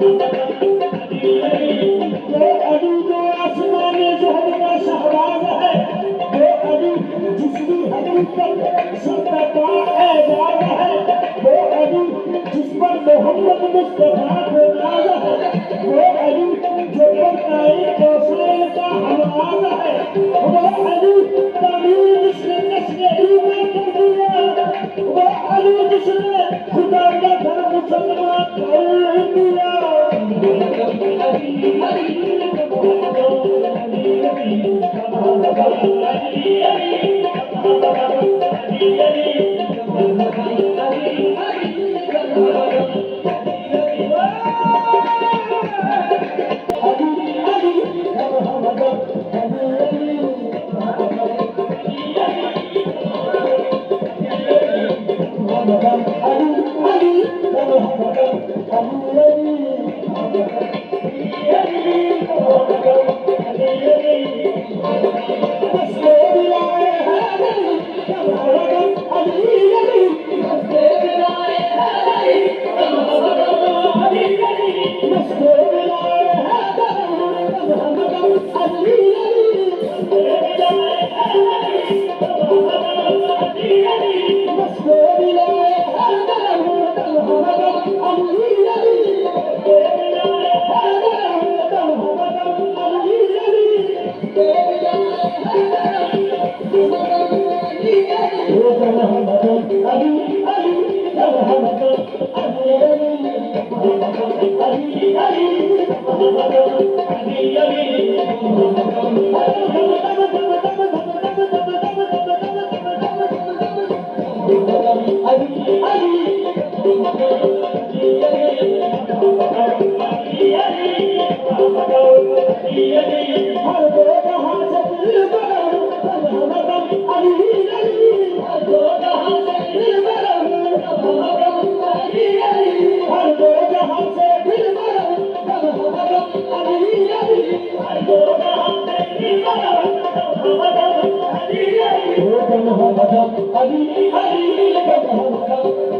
ये अली जो आसमान ज़हर का शहबाज है, ये अली जिसकी हकीकत सबका एजाज है, वो अली जिस पर मोहम्मद मुस्तफा को नाज है, वो अली जो परताई कौशल का आवाज है, वो अली तामीर जिसने नस्ल ईमान कर दिया, वो अली जिसने खुदा का घर मुसलमान कर दिया। Ali, Ali, Ali, Ali, Ali,